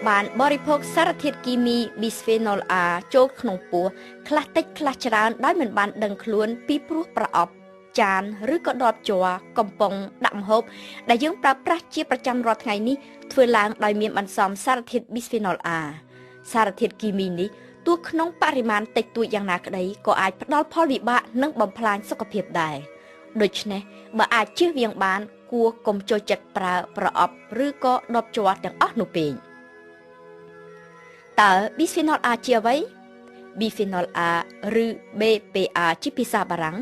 បានបរិភោគសារធាតុគីមី bisphenol A ចូលក្នុងពោះខ្លះតិចខ្លះច្រើនដោយមិនបានដឹងខ្លួនពីព្រោះប្រអប់ចានឬក៏ដបជ័រកំប៉ុងដាក់ម្ហូបដែលយើងប្រើប្រាស់ជាប្រចាំរាល់ថ្ងៃនេះធ្វើឡើងដោយមានបន្សំសារធាតុ bisphenol A សារធាតុគីមីនេះទោះក្នុងបរិមាណតិចតួចយ៉ាងណាក្តីក៏អាចផ្ដល់ផលវិបាកនិងបំផ្លាញសុខភាពដែរដូច្នេះបើអាចជៀសវាងបានគួរកុំចូលចិត្តប្រើប្រអប់ឬក៏ដបជ័រទាំងអស់នោះពេកតើ bisphenol A ជាអ្វី bisphenol A ឬ BPA ជាភាសាបារាំង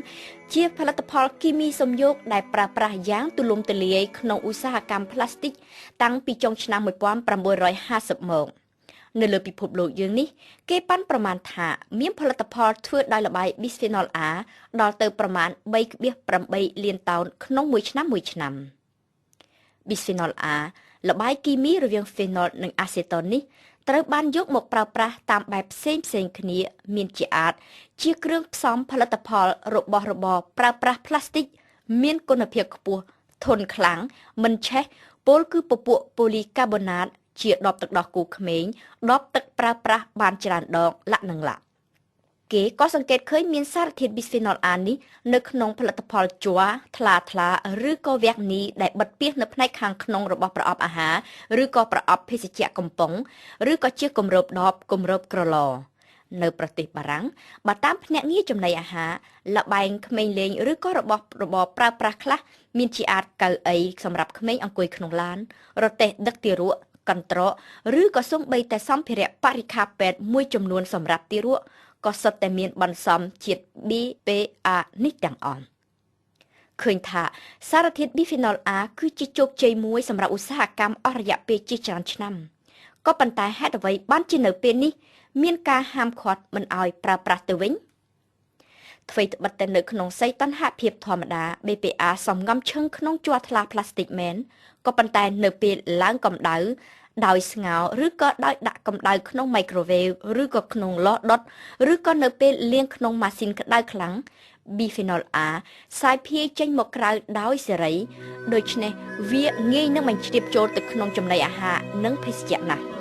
ជាផលិតផលគីមីសំយោគដែលប្រើប្រាស់យ៉ាងទូលំទូលាយក្នុងឧស្សាហកម្មផ្លាស្ទិកតាំងពីចុងឆ្នាំ1950មកនៅលើពិភពលោកយើងនេះគេប៉ាន់ប្រមាណថាមានផលិតផលធ្វើដោយល្បាយ bisphenol A ដល់ទៅប្រមាណ 3.8 លានតោនក្នុងមួយឆ្នាំ bisphenol A ល្បាយគីមីរវាង phenol និង acetone នេះត្រូវបានយកមកប្រើប្រាស់តាមបែបផ្សេងគ្នាមានជាអាចជាគ្រឿងផ្សំផលិតផលរបស់របរប្រើប្រាស់ផ្លាស្ទិកមានគុណភាពខ្ពស់ធន់ខ្លាំងមិនឆេះពោលគឺពពួកប៉ូលីកាបូណាតជាដបទឹកដោះគោក្មេងដបទឹកប្រើប្រាស់បានច្រើនដងលាក់នឹងលាក់គេក៏សង្កេតឃើញមានសារធាតុ bisphenol A នេះនៅក្នុងផលិតផលជ័រថ្លាឬក៏វ៉ាក់នីដែលបិទពាសនៅផ្នែកខាងក្នុងរបស់ប្រអប់អាហារឬក៏ប្រអប់ភេសជ្ជៈកំប៉ុងឬក៏ជាគម្របដបគម្របក្រឡនៅប្រទេសបារាំងបើតាមភ្នាក់ងារចំណីអាហារលបែងក្មេងលេងឬក៏របស់របរប្រើប្រាស់ខ្លះមានជាអាចកៅអីសម្រាប់ក្មេងអង្គុយក្នុងឡានរទេះដឹកទារកកន្ត្រកឬក៏សូម្បីតែសម្ភារៈបរិក្ខារពេទ្យមួយចំនួនសម្រាប់ទារកក៏សុទ្ធតែមានបន្សំជាតិ BPA នេះទាំងអស់ឃើញថាសារធាតុ bisphenol A គឺជាជោគជ័យមួយសម្រាប់ឧស្សាហកម្មអស់រយៈពេលជាច្រើនឆ្នាំក៏ប៉ុន្តែហេតុអ្វីបានជានៅពេលនេះមានការហាមឃាត់មិនឲ្យប្រើប្រាស់ទៅវិញអ្វីត្បិតតែនៅក្នុងសីតុណ្ហភាពធម្មតា BPA សំងំឈឹងក្នុងជ័រថ្លាផ្លាស្ទិកមែនក៏ប៉ុន្តែនៅពេលឡើងកម្ដៅដោយស្ងោរឬក៏ដោយដាក់កម្ដៅក្នុង microwave ឬក៏ក្នុងឡដុតឬក៏នៅពេលលាងក្នុងម៉ាស៊ីនក្ដៅខ្លាំង bisphenol A សាយភាយចេញមកក្រៅដោយសេរីដូច្នេះវាងាយនឹងបញ្ជ្រាបចូលទៅក្នុងចំណីអាហារនិងភេសជ្ជៈណាស់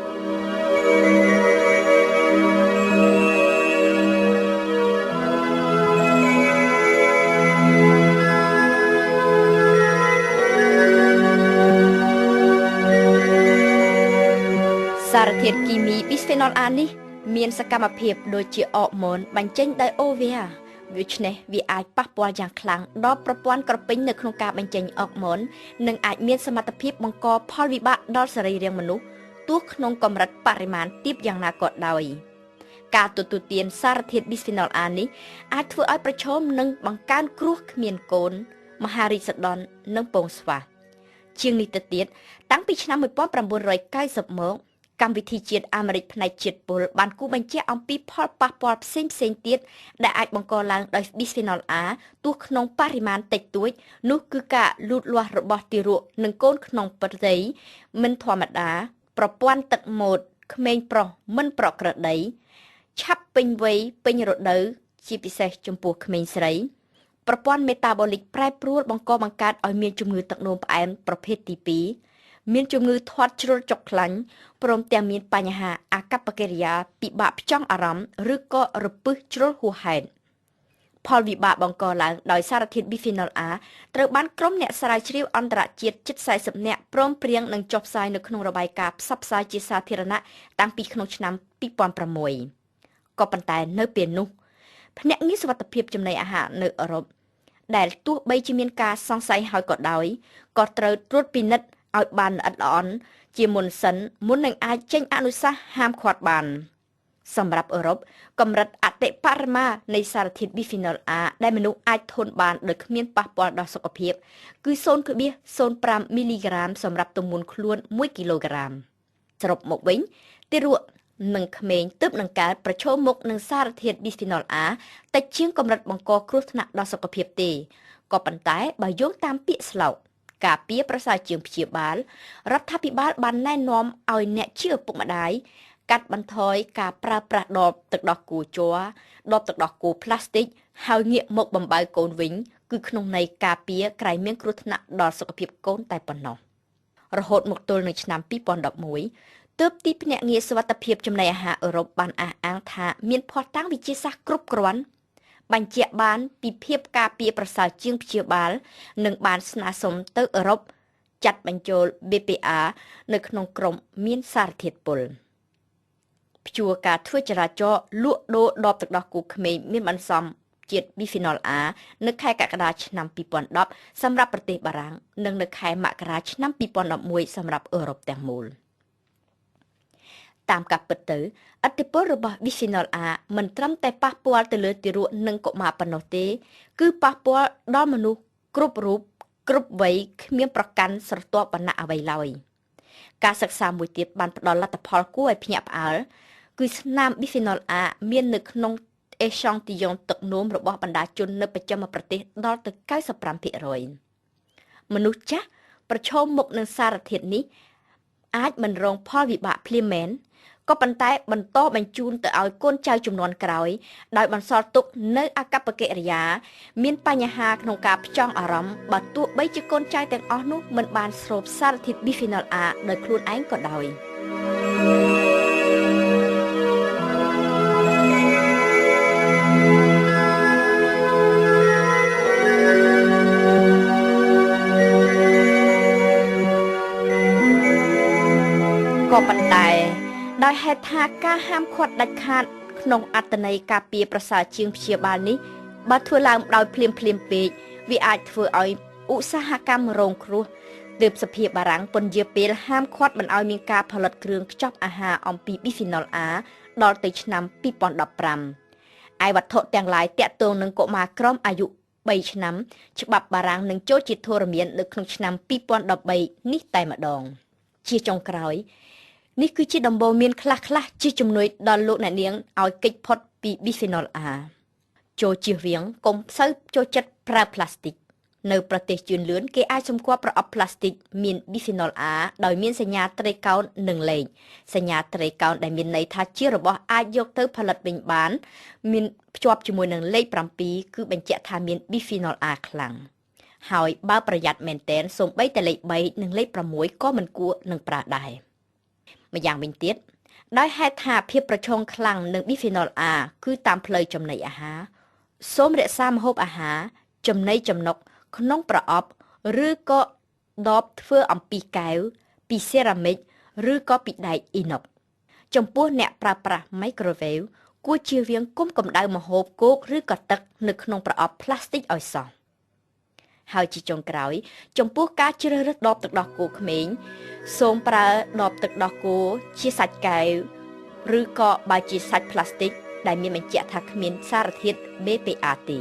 សារធាតុគីមី bisphenol A នេះមានសកម្មភាពដូចជាអរម៉ូនបញ្ចេញដោយអូវ៉ាដូច្នេះវាអាចប៉ះពាល់យ៉ាងខ្លាំងដល់ប្រព័ន្ធក្រពេញនៅក្នុងការបញ្ចេញអរម៉ូននិងអាចមានសមត្ថភាពបង្កផលវិបាកដល់សរីរាង្គមនុស្សទោះក្នុងកម្រិតបរិមាណទាបយ៉ាងណាក៏ដោយការទទួលទានសារធាតុ bisphenol A នេះអាចធ្វើឲ្យប្រឈមនឹងបង្កើនគ្រោះគ្មានកូនមហារីកសដន់និងពងស្វាជាងនេះទៅទៀតតាំងពីឆ្នាំ1990មកកម្មវិធីជាតិអាមេរិកផ្នែកជាតិពុលបានគូបញ្ជាក់អំពីផលប៉ះពាល់ផ្សេងទៀតដែលអាចបង្កឡើងដោយ bisphenol A ទោះក្នុងបរិមាណតិចតួចនោះគឺការលូតលាស់របស់ទារកនិងកូនក្នុងប្រតិមិនធម្មតាប្រព័ន្ធទឹកម៉ូដក្មេងប្រុសមិនប្រក្រតីឆាប់ពេញវ័យពេញរដូវជាពិសេសចំពោះក្មេងស្រីប្រព័ន្ធមេតាបូលិកប្រែប្រួលបង្កើតឲ្យមានជំងឺទឹកនោមផ្អែមប្រភេទទី2មានជំងឺធាត់ជ្រុលចុកខ្លាញ់ព្រមទាំងមានបញ្ហាអាកប្បកិរិយាពិបាកផ្ចង់អារម្មណ៍ឬក៏រពឹសជ្រុលហួសហេតុផលវិបាកបង្កឡើងដោយសារធាតុ bisphenol A ត្រូវបានក្រុមអ្នកស្រាវជ្រាវអន្តរជាតិជិត40នាក់ព្រមព្រៀងនឹងចុះផ្សាយនៅក្នុងរបាយការណ៍ផ្សព្វផ្សាយជាសាធារណៈតាំងពីក្នុងឆ្នាំ2006ក៏ប៉ុន្តែនៅពេលនោះភ្នាក់ងារសុវត្ថិភាពចំណីអាហារនៅអឺរ៉ុបដែលទោះបីជាមានការសង្ស័យហើយក៏ដោយក៏ត្រូវត្រួតពិនិត្យឲ្យបានល្អិតល្អន់ជាមុនសិនមុននឹងអាចចេញអនុសាសន៍ហាមឃាត់បានសម្រាប់អឺរ៉ុបកម្រិតអតិបរមានៃសារធាតុ bisphenol A ដែលមនុស្សអាចធន់បានដោយគ្មានប៉ះពាល់ដល់សុខភាពគឺ 0.05 មីលីក្រាមសម្រាប់ទម្ងន់ខ្លួន1គីឡូក្រាមសរុបមកវិញទារកនិងក្មេងទើបនឹងកើតប្រឈមមុខនឹងសារធាតុ bisphenol A តិចជាងកម្រិតបង្កគ្រោះថ្នាក់ដល់សុខភាពទេក៏ប៉ុន្តែបើយោងតាមពាក្យស្លោកការពារប្រសើរជាងព្យាបាលរដ្ឋាភិបាលបានណែនាំឲ្យអ្នកជាឪពុកម្ដាយកាត់បន្ថយការប្រើប្រាស់ដបទឹកដោះគោជ័រដបទឹកដោះគោផ្លាស្ទិកហើយងាកមកបំបៅកូនវិញគឺក្នុងន័យការពារក្រែងមានគ្រោះថ្នាក់ដល់សុខភាពកូនតែប៉ុណ្ណោះរហូតមកទល់នឹងឆ្នាំ2011 ទើបទីភ្នាក់ងារសុវត្ថិភាពចំណីអាហារអឺរ៉ុបបានអះអាងថាមានភស្តុតាងវិទ្យាសាស្ត្រគ្រប់គ្រាន់បញ្ជាក់បានពីភាពការពារប្រសើរជាងព្យាបាលនិងបានស្នើសុំទៅអឺរ៉ុបចាត់បញ្ចូល BPA នៅក្នុងក្រុមមានសារធាតុពុលព្យួរការធ្វើចរាចរណ៍លក់ដូរដបទឹកដោះគោក្មេងមានបន្សំជាតិ Bisphenol A នៅខែកក្កដាឆ្នាំ2010សម្រាប់ប្រទេសបារាំងនិងនៅខែមករាឆ្នាំ2011សម្រាប់អឺរ៉ុបទាំងមូលតាមការពិតទៅឥទ្ធិពលរបស់ Bisphenol A មិនត្រឹមតែប៉ះពាល់ទៅលើទារកនិងកុមារប៉ុណ្ណោះទេគឺប៉ះពាល់ដល់មនុស្សគ្រប់រូបគ្រប់វ័យគ្មានប្រកាន់ស្រទាប់វណ្ណៈអ្វីឡើយការសិក្សាមួយទៀតបានផ្ដល់លទ្ធផលគួរឲ្យភ្ញាក់ផ្អើលគឺស្នាម Bisphenol A មាននៅក្នុងអេសង់ទីយ៉ុងទឹកនោមរបស់បណ្ដាជននៅបស្ចិមប្រទេសដល់ទៅ 95% មនុស្សចាស់ប្រឈមមុខនឹងសារធាតុនេះអាចមិនរងផលវិបាកភ្លាមមែនក៏ប៉ុន្តែបន្តបញ្ជូនទៅឲ្យកូនចៅជំនាន់ក្រោយដោយបន្សល់ទុកនៅអាកប្បកិរិយាមានបញ្ហាក្នុងការផ្ចង់អារម្មណ៍បើទោះបីជាកូនចៅទាំងអស់នោះមិនបានស្រូបសារធាតុ Bisphenol A ដោយខ្លួនឯងក៏ដោយក៏ប៉ុន្តែដោយហេតុថាការហាមឃាត់ដាច់ខាតក្នុងអត្តន័យការពារប្រសើរជាងព្យាបាលនេះបើធ្វើឡើងដោយភ្លាមពេកវាអាចធ្វើឲ្យឧស្សាហកម្មរងគ្រោះទើបសភាបារាំងពន្យាពេលហាមឃាត់មិនឲ្យមានការផលិតគ្រឿងខ្ចប់អាហារអំពី Bisphenol A ដល់ទៅឆ្នាំ2015ឯវត្ថុទាំងឡាយតាក់ទងនឹងកុមារក្រោមអាយុ3ឆ្នាំច្បាប់បារាំងនឹងចូលជាធរមាននៅក្នុងឆ្នាំ2013នេះតែម្ដងជាចុងក្រោយនេះគឺជាដំបូន្មានខ្លះៗជាជំនួយដល់លោកអ្នកនាងឲ្យគេចផុតពី Bisphenol A ចូលជៀសវាងកុំសូវចូលចិត្តប្រើផ្លាស្ទិកនៅប្រទេសជឿនលឿនគេអាចសម្គាល់ប្រអប់ផ្លាស្ទិកមាន Bisphenol A ដោយមានសញ្ញាត្រីកោណនិងលេខសញ្ញាត្រីកោណដែលមានន័យថាជារបស់អាចយកទៅផលិតវិញបានមានភ្ជាប់ជាមួយនឹងលេខ7គឺបញ្ជាក់ថាមាន Bisphenol A ខ្លាំងហើយបើប្រយ័ត្នមែនទែនសូម្បីតែលេខ3និងលេខ6ក៏មិនគួរនឹងប្រើដែរម្យ៉ាងវិញទៀតដោយហេតុថាភាពប្រឈមខ្លាំងនឹង Bisphenol A គឺតាមផ្លូវចំណីអាហារសូមរក្សាម្ហូបអាហារចំណីចំណុកក្នុងប្រអប់ឬក៏ដបធ្វើអំពីកែវពីសេរ៉ាមិកឬក៏ពីដែកអ៊ីណុកចំពោះអ្នកប្រើប្រាស់ microwave គួរជៀសវាងគុំកម្ដៅម្ហូបគោកឬក៏ទឹកនៅក្នុងប្រអប់ផ្លាស្ទិកឲ្យសោះហើយជាចុងក្រោយចំពោះការជ្រើសរើសដបទឹកដោះគោក្មេងសូមប្រើដបទឹកដោះគោជាសាច់កែវឬក៏បើជាសាច់ផ្លាស្ទិកដែលមានបញ្ជាក់ថាគ្មានសារធាតុ BPA ទេ